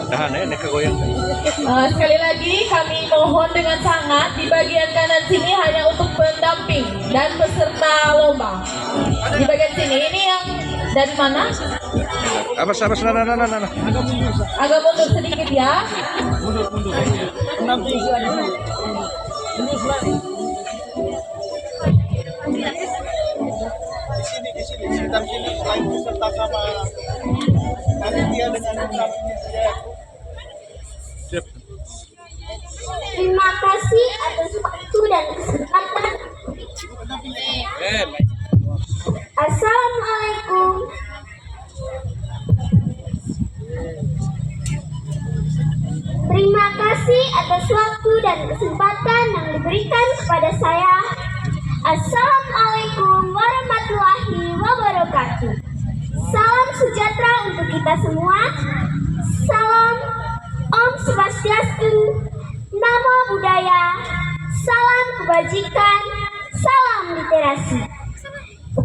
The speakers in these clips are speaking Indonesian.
Tahan ya, nek kegoyang. Sekali lagi kami mohon dengan sangat di bagian kanan sini hanya untuk pendamping dan peserta lomba. Di bagian sini ini yang dari mana? Apa sabar nah. Agak mundur sedikit ya. Mundur. Pendamping sila di sini. Mundur sila. Di sini sekitar sini selain peserta sama panitia dengan pendampingnya. Siap. Terima kasih atas waktu dan kesempatan. Assalamualaikum. Terima kasih atas waktu dan kesempatan yang diberikan kepada saya. Assalamualaikum warahmatullahi wabarakatuh. Salam sejahtera untuk kita semua. Salam Om Swastiastu, Namo Buddhaya, salam kebajikan, salam literasi.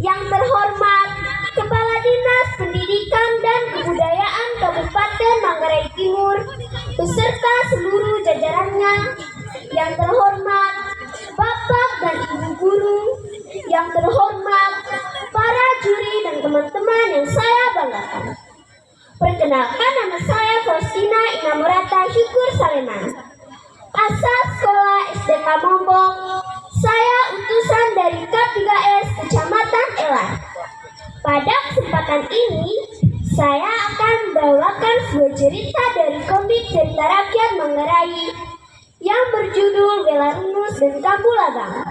Yang terhormat Kepala Dinas Pendidikan dan Kebudayaan Kabupaten Manggarai Timur beserta seluruh jajarannya. Yang terhormat Bapak dan Ibu Guru. Yang terhormat para juri dan teman-teman yang saya banggakan. Perkenalkan, nama saya Faustina Inamurata Syukur Saleman, asal sekolah SDK Mombong. Saya utusan dari K3S Kecamatan Elar. Pada kesempatan ini, saya akan membawakan sebuah cerita dari komik cerita rakyat Manggarai yang berjudul Belarunus dan Kabulabang.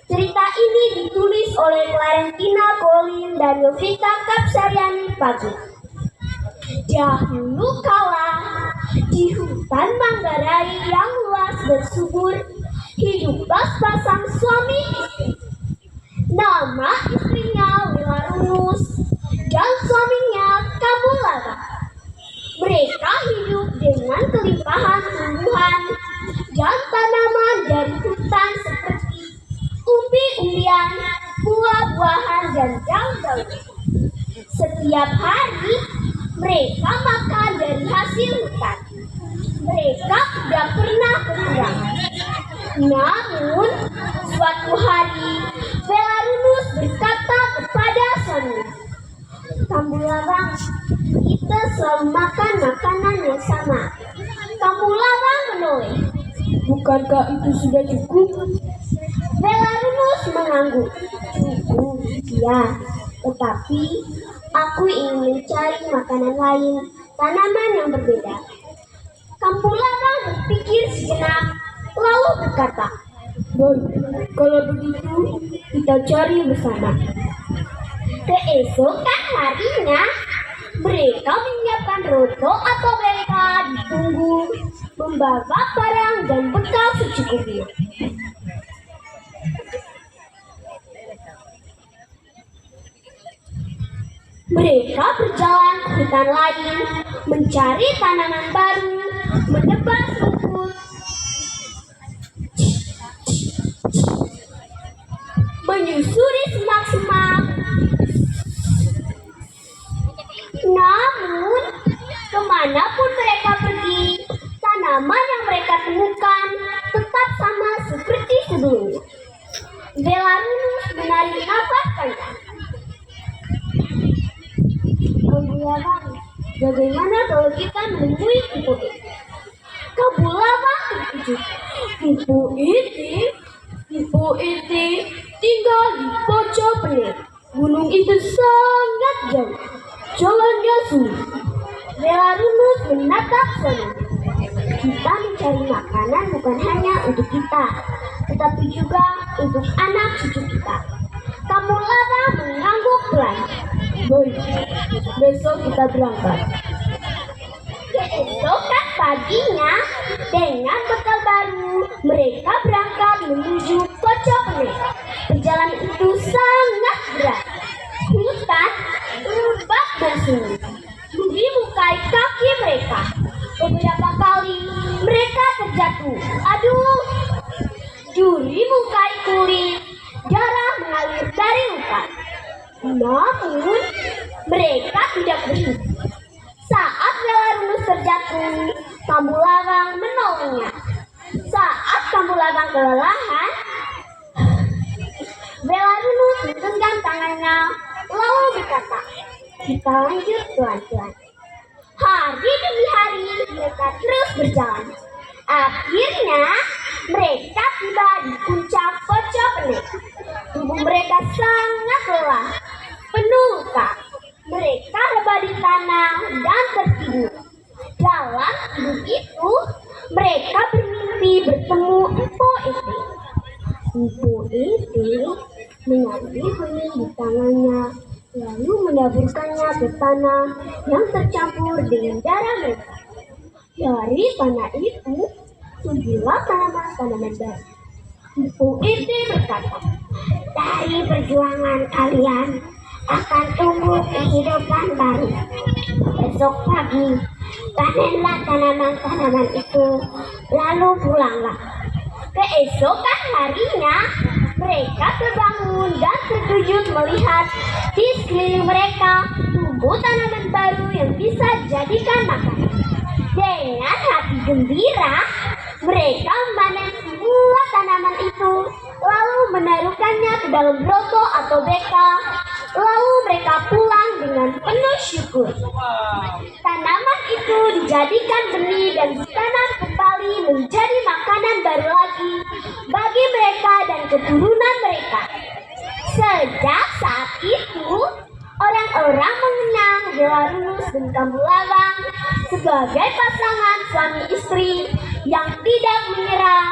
Cerita ini ditulis oleh Clarentina Colin dan Yovita Kapsaryani Pagi. Dahulu kala, di hutan Manggarai yang luas bersubur, hiduplah sepasang suami istri. Nama istrinya Wilarunus dan suaminya Kabulabang. Mereka hidup dengan kelimpahan tumbuhan dan tanaman dari hutan seperti umbi-umbian, buah-buahan, dan daun-daun. Setiap hari mereka makan dari hasil hutan. Mereka tidak pernah kekurangan. Namun, suatu hari Belarunus berkata kepada suaminya, "Kabulabang, kita selalu makan makanan yang sama." Kabulabang menoleh, "Bukankah itu sudah cukup?" Belarunus mengangguk, "Cukup, ya, tetapi aku ingin mencari makanan lain, tanaman yang berbeda." Kabulabang berpikir sejenak, lalu berkata, "Baik, kalau begitu kita cari bersama." Keesokan harinya, mereka menyiapkan roto atau mereka ditunggu, membawa barang dan bekal secukupnya. Mereka berjalan ke hutan lain, mencari tanaman baru, menebang rumput, menyusuri semak-semak. Namun, kemanapun mereka pergi, tanaman yang mereka temukan tetap sama seperti sebelumnya. Belarunus menarik nafas panjang. "Kabulabang, bagaimana kalau kita menemui Pipo itu?" Kabulabang terkejut. Pipo itu tinggal di pojok pelir. Gunung itu sangat jauh. Jalannya sulit. Belarunus menatap suaminya. "Kita mencari makanan bukan hanya untuk kita, tetapi juga untuk anak cucu kita." Kabulabang mengangguk pelan. "Baik, besok kita berangkat." Keesokan paginya, dengan bekal baru, mereka berangkat menuju pojok mereka. Perjalanan itu sangat berat. Hutan lembab dan sunyi mengimukai kaki mereka. Beberapa kali mereka terjatuh. Aduh, duri mukai kulit, darah mengalir dari luka. Namun mereka tidak berhenti. Saat Belarunus terjatuh Saudaraku, Kambularang menolongnya. Saat Kambularang kelelahan, Belarunus menggenggam tangannya, lalu berkata, "Kita lanjut pelan-pelan." Hari demi hari mereka terus berjalan. Akhirnya mereka tiba di puncak Pocopene. Tubuh mereka sangat lelah, penuh luka. Mereka rebah di tanah dan tertidur. Dalam tidur itu, mereka bermimpi bertemu Empo Ete. Empo Ete mengambil benih di tangannya, lalu menaburkannya ke tanah yang tercampur dengan darah mereka. Dari tanah itu, tumbuhlah tanaman-tanaman baru. Empo Ete berkata, "Dari perjuangan kalian akan tumbuh kehidupan baru. Besok pagi, panenlah tanaman-tanaman itu, lalu pulanglah." Keesokan harinya, mereka terbangun dan terkejut melihat di sekeliling mereka tumbuh tanaman baru yang bisa dijadikan makanan. Dengan hati gembira, mereka memanen semua tanaman itu, lalu menaruhkannya ke dalam broto atau beka. Lalu mereka pulang dengan penuh syukur. Tanaman itu dijadikan benih dan ditanam kembali menjadi makanan baru lagi bagi mereka dan keturunan mereka. Sejak saat itu, orang-orang mengenang Belarunus dan Kambularang sebagai pasangan suami istri yang tidak menyerah,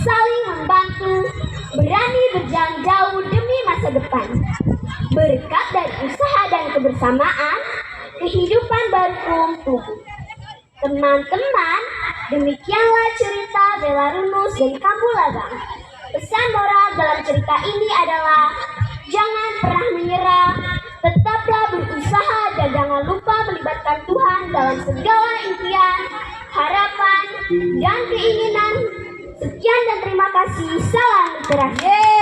saling membantu, berani berjalan jauh demi masa depan. Berkat dari usaha dan kebersamaan, kehidupan baru pun tumbuh. Teman-teman, demikianlah cerita Belarunus dan Kambularang. Pesan moral dalam cerita ini adalah jangan pernah menyerah, tetaplah berusaha dan jangan lupa melibatkan Tuhan dalam segala impian, harapan, dan keinginan. Sekian dan terima kasih. Salam literasi.